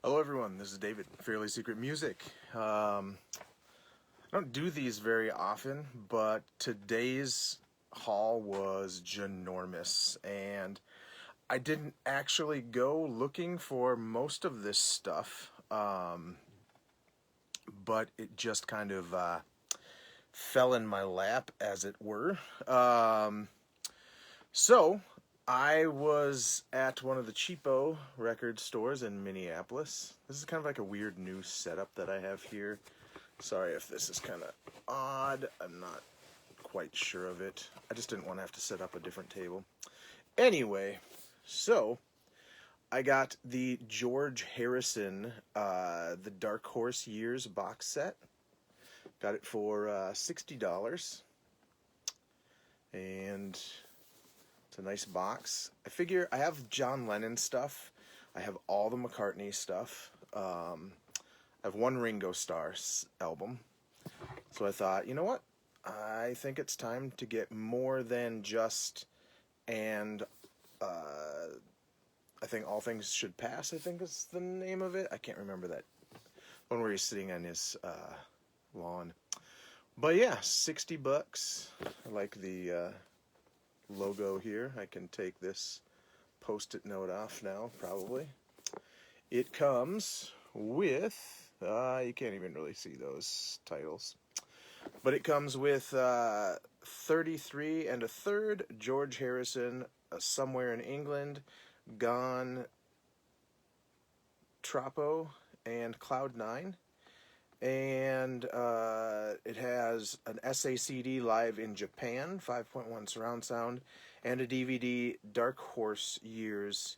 Hello everyone, this is David, Fairly Secret Music. I don't do these very often, but today's haul was ginormous, and I didn't actually go looking for most of this stuff, but it just kind of fell in my lap, as it were. So, I was at one of the cheapo record stores in Minneapolis. This is kind of like a weird new setup that I have here. Sorry if this is kind of odd. I'm not quite sure of it. I just didn't want to have to set up a different table. Anyway, so I got the George Harrison, the Dark Horse Years box set. Got it for $60. And it's a nice box. I figure I have John Lennon stuff. I have all the McCartney stuff. I have one Ringo Starr album. So I thought, you know what? I think it's time to get more than just and I think All Things Should Pass, I think is the name of it. I can't remember that one where he's sitting on his lawn. But yeah, $60. I like the logo here. I can take this post-it note off now, probably. It comes with, you can't even really see those titles, but it comes with 33 and a third, George Harrison, Somewhere in England, Gone, Troppo, and Cloud 9. And it has an SACD live in Japan, 5.1 surround sound, and a DVD, Dark Horse Years,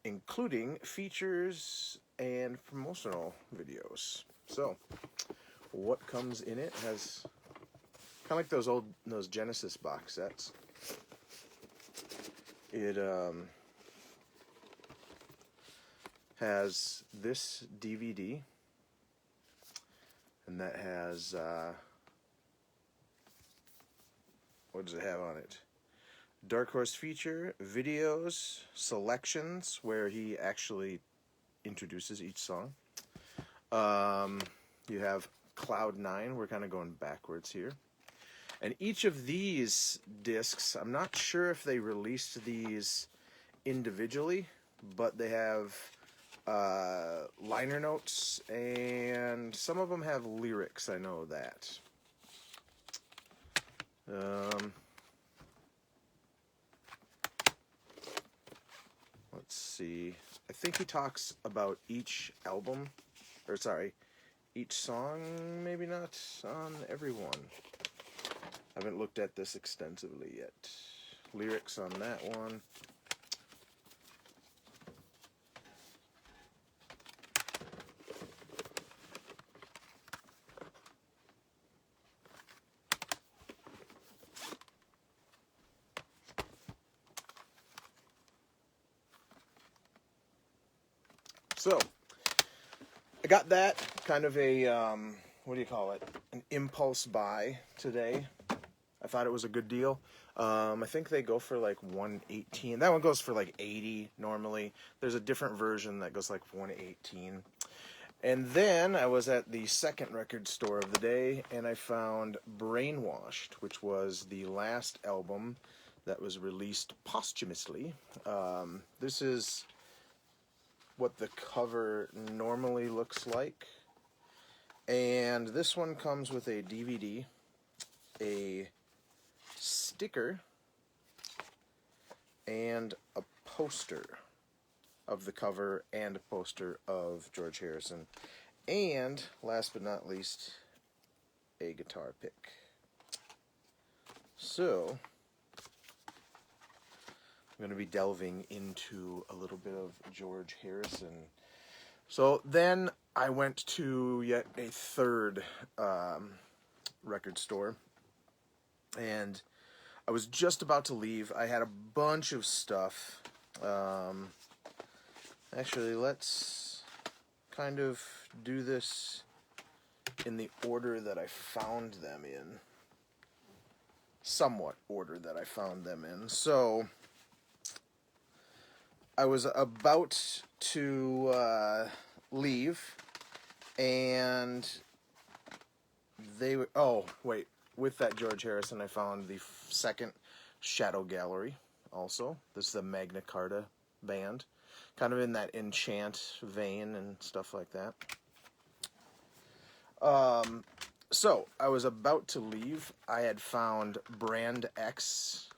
including features and promotional videos. So, what comes in it has kind of like those Genesis box sets. It has this DVD. And that has, what does it have on it? Dark Horse feature, videos, selections, where he actually introduces each song. You have Cloud 9, we're kind of going backwards here. And each of these discs, I'm not sure if they released these individually, but they have liner notes, and some of them have lyrics, I know that. Let's see. I think he talks about each album, or sorry, each song, maybe not on every one. I haven't looked at this extensively yet. Lyrics on that one. So, I got that, kind of a, what do you call it, an impulse buy today. I thought it was a good deal. I think they go for like $118. That one goes for like $80 normally. There's a different version that goes like $118. And then I was at the second record store of the day, and I found Brainwashed, which was the last album that was released posthumously. This is what the cover normally looks like. And this one comes with a DVD, a sticker, and a poster of the cover and a poster of George Harrison. And, last but not least, a guitar pick. So, I'm going to be delving into a little bit of George Harrison. So then I went to yet a third record store, and I was just about to leave. I had a bunch of stuff. Actually, let's kind of do this in the order that I found them in. Somewhat order that I found them in. So, I was about to Leave, and they were, oh, wait, with that George Harrison, I found the second Shadow Gallery also. This is the Magna Carta band, kind of in that Enchant vein and stuff like that. So, I was about to leave. I had found Brand X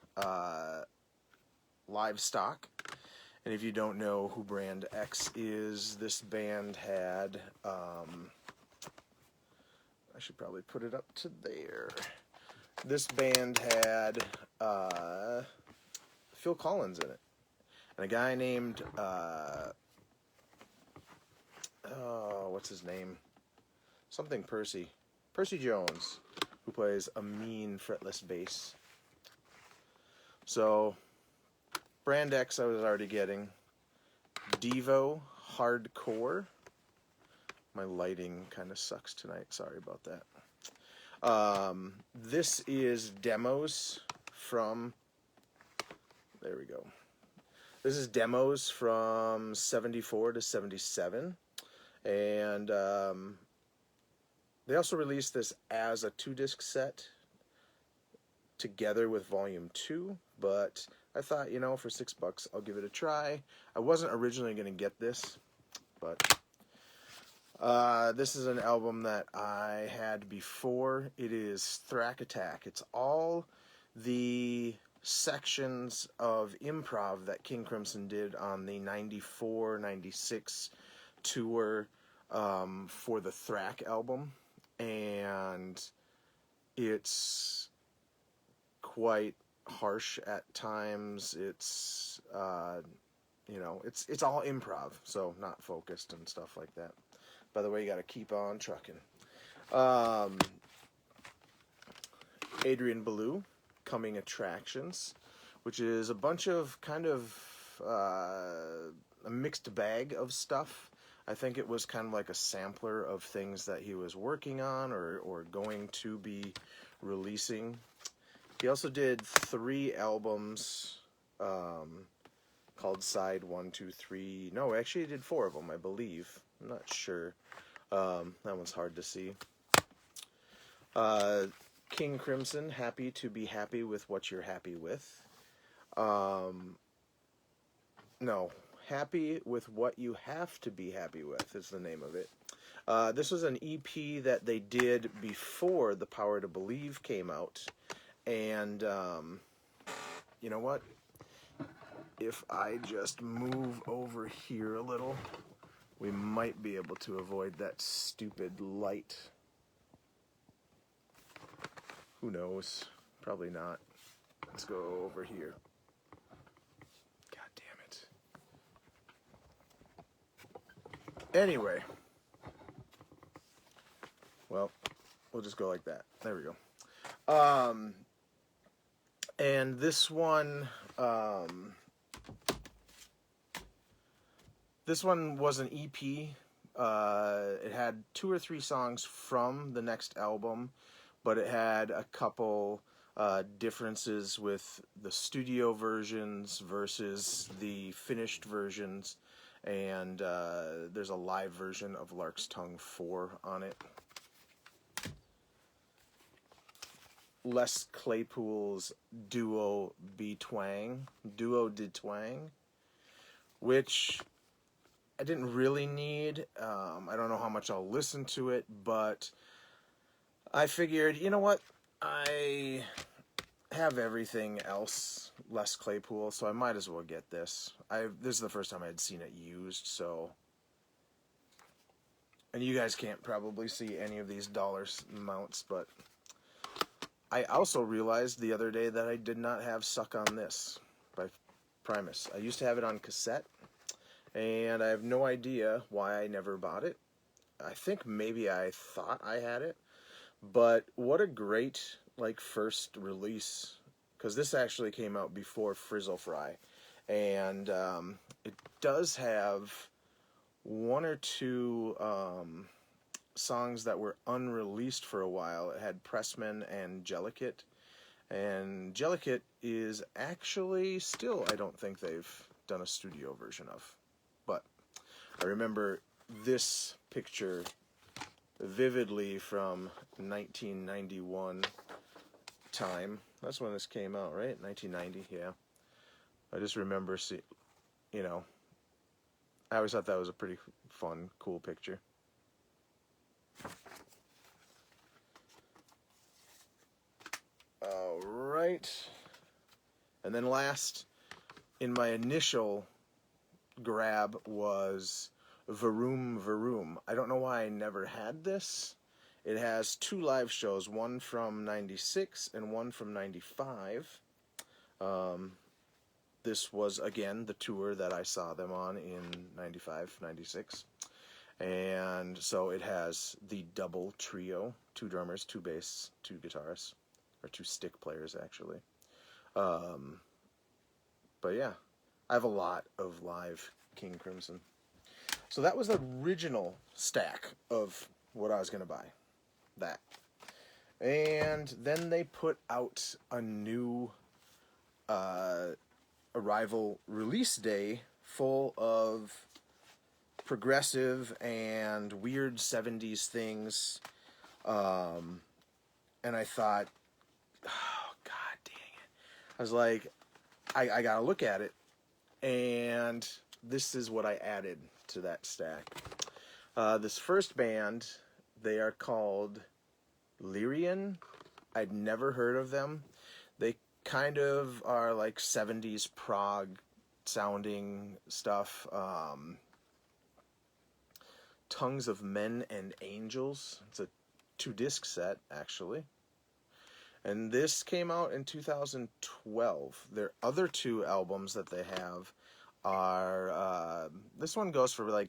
Livestock. And if you don't know who Brand X is, this band had, I should probably put it up to there. This band had Phil Collins in it. And a guy named, what's his name? Something Percy. Percy Jones, who plays a mean fretless bass. So, Brand X I was already getting. Devo Hardcore. My lighting kind of sucks tonight. Sorry about that. This is demos from... There we go. This is demos from 74 to 77. And they also released this as a 2-disc set together with Volume 2, but I thought, you know, for $6, I'll give it a try. I wasn't originally going to get this, but this is an album that I had before. It is Thrack Attack. It's all the sections of improv that King Crimson did on the 94-96 tour for the Thrack album, and it's quite harsh at times. It's you know, it's all improv, so not focused and stuff like that. By the way, you got to keep on trucking. Adrian Belew, Coming Attractions, which is a bunch of kind of a mixed bag of stuff. I think it was kind of like a sampler of things that he was working on or going to be releasing. He also did 3 albums called Side 1, 2, 3. No, actually he did 4 of them, I believe. I'm not sure. That one's hard to see. King Crimson, Happy to Be Happy with What You're Happy with. No, Happy with What You Have to Be Happy With is the name of it. This was an EP that they did before The Power to Believe came out. And, you know what? If I just move over here a little, we might be able to avoid that stupid light. Who knows? Probably not. Let's go over here. God damn it. Anyway. Well, we'll just go like that. There we go. And this one was an EP. It had 2 or 3 songs from the next album, but it had a couple differences with the studio versions versus the finished versions, and there's a live version of Lark's Tongue 4 on it. Les Claypool's Duo de Twang, which I didn't really need. I don't know how much I'll listen to it, but I figured, you know what? I have everything else Les Claypool, so I might as well get this. This is the first time I had seen it used, so... And you guys can't probably see any of these dollar amounts, but... I also realized the other day that I did not have Suck on This by Primus. I used to have it on cassette, and I have no idea why I never bought it. I think maybe I thought I had it, but what a great, like, first release, because this actually came out before Frizzle Fry, and it does have 1 or 2... songs that were unreleased for a while. It had Pressman and Jellicate, and Jellicate is actually still, I don't think they've done a studio version of, but I remember this picture vividly from 1991 time. That's when this came out, right? 1990, yeah. I just remember you know, I always thought that was a pretty fun, cool picture. All right. And then last, in my initial grab was Varoom Varoom. I don't know why I never had this. It has 2 live shows, one from 96 and one from 95. This was, again, the tour that I saw them on in 95, 96. And so it has the double trio, 2 drummers, 2 bass, 2 guitarists, or 2 stick players, actually. But yeah, I have a lot of live King Crimson. So that was the original stack of what I was going to buy. That. And then they put out a new Arrival release day full of progressive and weird 70s things. And I thought, oh, God dang it. I was like, I got to look at it. And this is what I added to that stack. This first band, they are called Lyrian. I'd never heard of them. They kind of are like 70s prog sounding stuff. Tongues of Men and Angels. It's a 2-disc set, actually. And this came out in 2012. Their other 2 albums that they have are, this one goes for like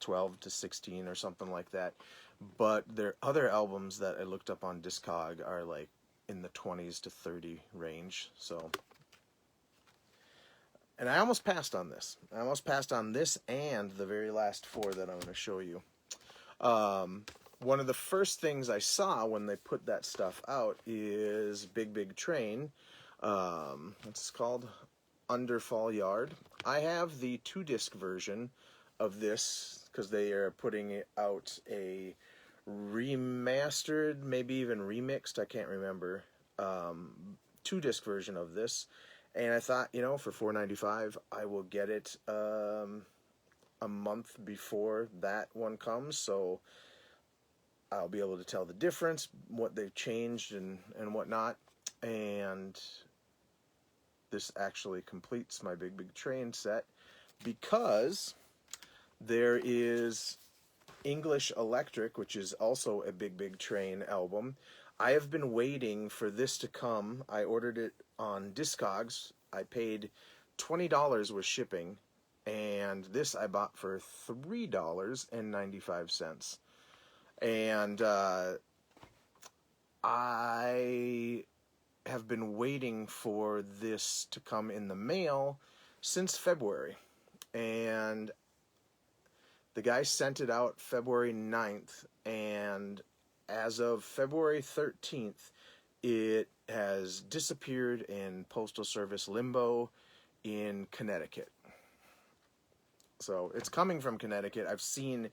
12 to 16 or something like that. But their other albums that I looked up on Discog are like in the 20s to 30 range. So, and I almost passed on this. I almost passed on this and the very last 4 that I'm going to show you. One of the first things I saw when they put that stuff out is Big Big Train. What's it called? Underfall Yard. I have the 2-disc version of this because they are putting out a remastered, maybe even remixed, I can't remember, 2-disc version of this. And I thought, you know, for $4.95, I will get it a month before that one comes, so I'll be able to tell the difference, what they've changed and whatnot. And this actually completes my Big Big Train set because there is English Electric, which is also a Big Big Train album. I have been waiting for this to come. I ordered it on Discogs. I paid $20 with shipping, and this I bought for $3.95. And I have been waiting for this to come in the mail since February. And the guy sent it out February 9th, and as of February 13th, it has disappeared in Postal Service limbo in Connecticut. So it's coming from Connecticut. I've seen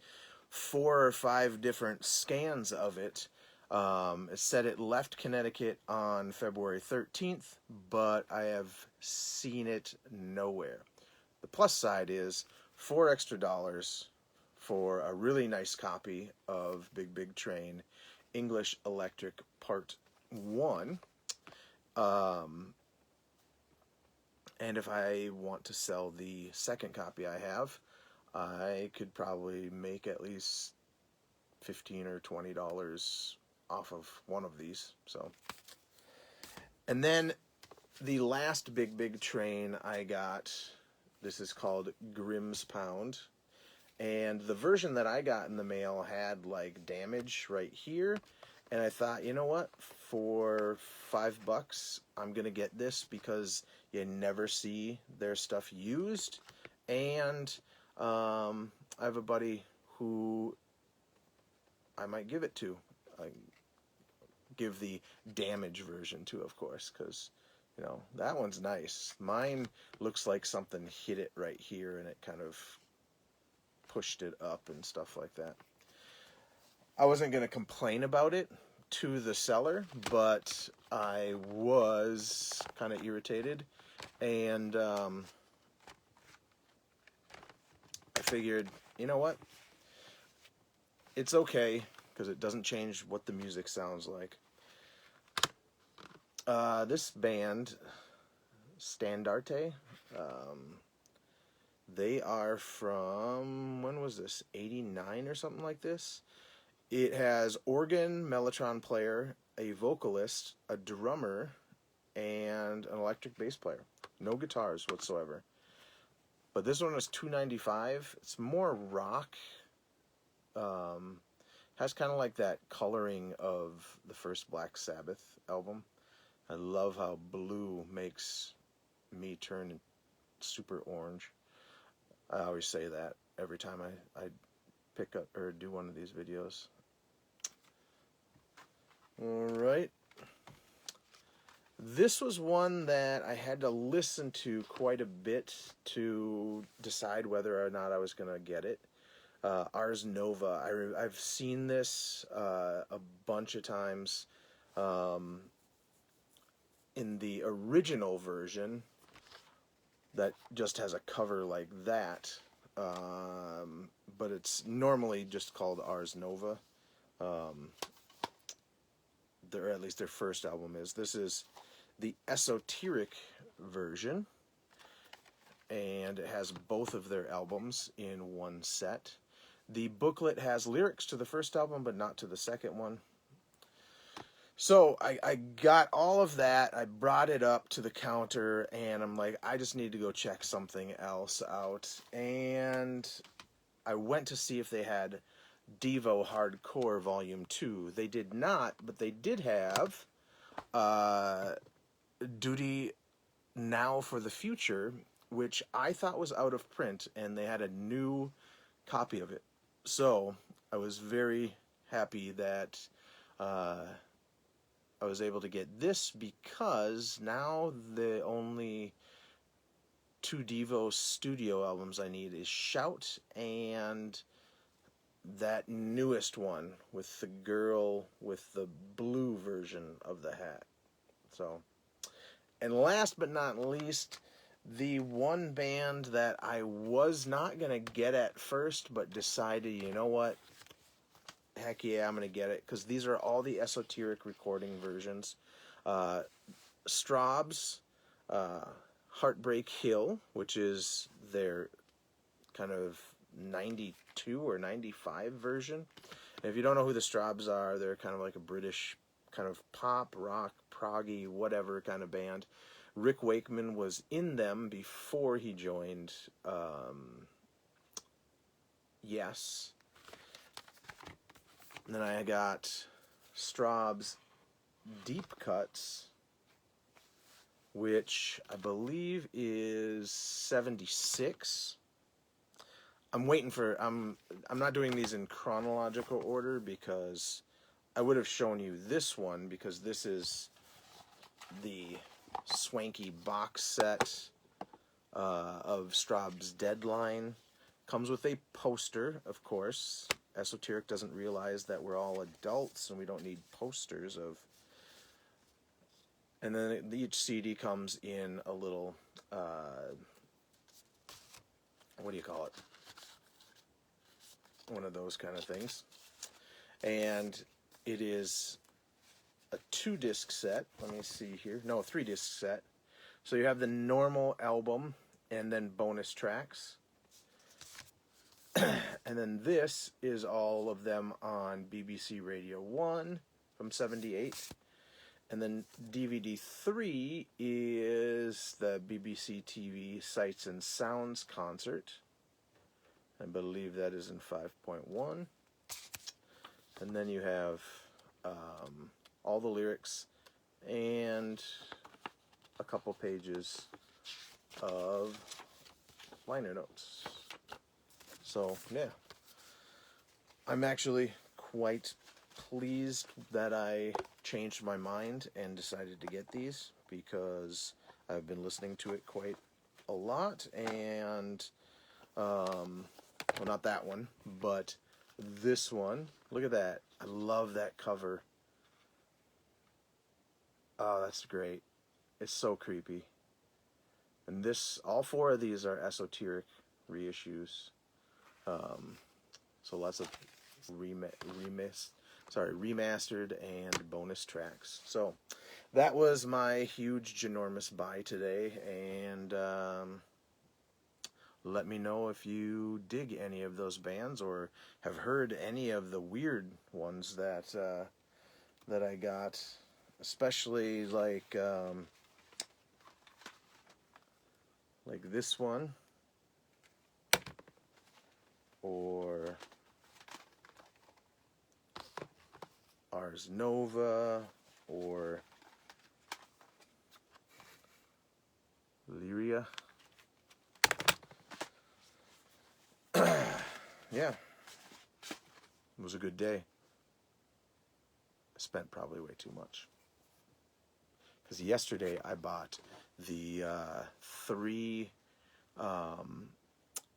4 or 5 different scans of it. It said it left Connecticut on February 13th, but I have seen it nowhere. The plus side is $4 extra for a really nice copy of Big Big Train, English Electric Part 1. And if I want to sell the second copy I have, I could probably make at least $15 or $20 off of one of these. So, and then the last Big Big Train I got, this is called Grimm's Pound. And the version that I got in the mail had like damage right here. And I thought, you know what? For $5, I'm going to get this because you never see their stuff used. And I have a buddy who I might give it to. I give the damage version to, of course, because, you know, that one's nice. Mine looks like something hit it right here and it kind of pushed it up and stuff like that. I wasn't going to complain about it to the seller, but I was kind of irritated, and I figured, you know what? It's okay, because it doesn't change what the music sounds like. This band, Darte, they are from, when was this, 89 or something like this? It has organ, mellotron player, a vocalist, a drummer, and an electric bass player. No guitars whatsoever. But this one is $2.95. It's more rock. Has kind of like that coloring of the first Black Sabbath album. I love how blue makes me turn super orange. I always say that every time I pick up or do one of these videos. Alright. This was one that I had to listen to quite a bit to decide whether or not I was going to get it. Ars Nova. I've seen this a bunch of times in the original version that just has a cover like that, but it's normally just called Ars Nova. Or at least their first album is. This is the esoteric version, and it has both of their albums in one set. The booklet has lyrics to the first album, but not to the second one. So I got all of that. I brought it up to the counter, and I'm like, I just need to go check something else out. And I went to see if they had Devo Hardcore Volume 2. They did not, but they did have Duty Now for the Future, which I thought was out of print, and they had a new copy of it. So I was very happy that I was able to get this, because now the only 2 Devo studio albums I need is Shout and that newest one with the girl with the blue version of the hat. So, and last but not least, the one band that I was not going to get at first, but decided, you know what, heck yeah, I'm going to get it, because these are all the esoteric recording versions. Straubs, Heartbreak Hill, which is their kind of 92 or 95 version. And if you don't know who the Straubs are, they're kind of like a British kind of pop, rock, proggy, whatever kind of band. Rick Wakeman was in them before he joined Yes. And then I got Straubs Deep Cuts, which I believe is 76. I'm waiting for, I'm not doing these in chronological order, because I would have shown you this one, because this is the swanky box set of Straubs Deadline. Comes with a poster, of course. Esoteric doesn't realize that we're all adults and we don't need posters of. And then each CD comes in a little, what do you call it? One of those kind of things. And it is a 2-disc set. Let me see here. No, a 3-disc set. So you have the normal album and then bonus tracks. And then this is all of them on BBC Radio 1 from 78. And then DVD 3 is the BBC TV Sights and Sounds concert. I believe that is in 5.1. And then you have all the lyrics and a couple pages of liner notes. So, yeah. I'm actually quite pleased that I changed my mind and decided to get these, because I've been listening to it quite a lot, and Well, not that one, but this one. Look at that. I love that cover. Oh, that's great. It's so creepy. And all four of these are esoteric reissues. So lots of remastered and bonus tracks. So that was my huge, ginormous buy today. And let me know if you dig any of those bands or have heard any of the weird ones that I got, especially like this one, or Ars Nova, or Lyria. Yeah, it was a good day. I spent probably way too much. Because yesterday I bought the 3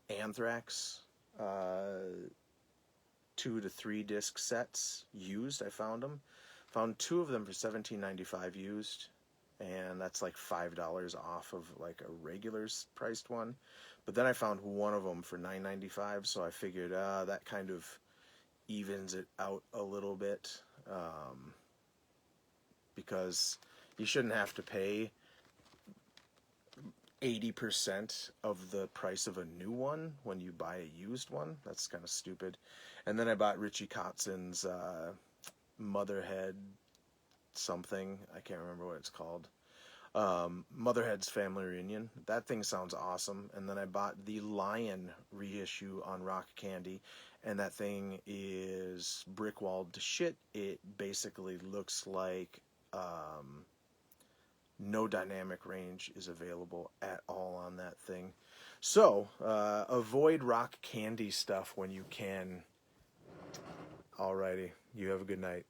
Anthrax 2 to 3 disc sets used. I found 2 of them for $17.95 used, and that's like $5 off of like a regular priced one. But then I found one of them for $9.95, so I figured that kind of evens it out a little bit, because you shouldn't have to pay 80% of the price of a new one when you buy a used one. That's kind of stupid. And then I bought Richie Kotzen's Motherhead something. I can't remember what it's called. Motherhead's Family Reunion. That thing sounds awesome. And then I bought the Lion reissue on Rock Candy, and that thing is brick-walled to shit. It basically looks like no dynamic range is available at all on that thing. So, avoid Rock Candy stuff when you can. Alrighty, you have a good night.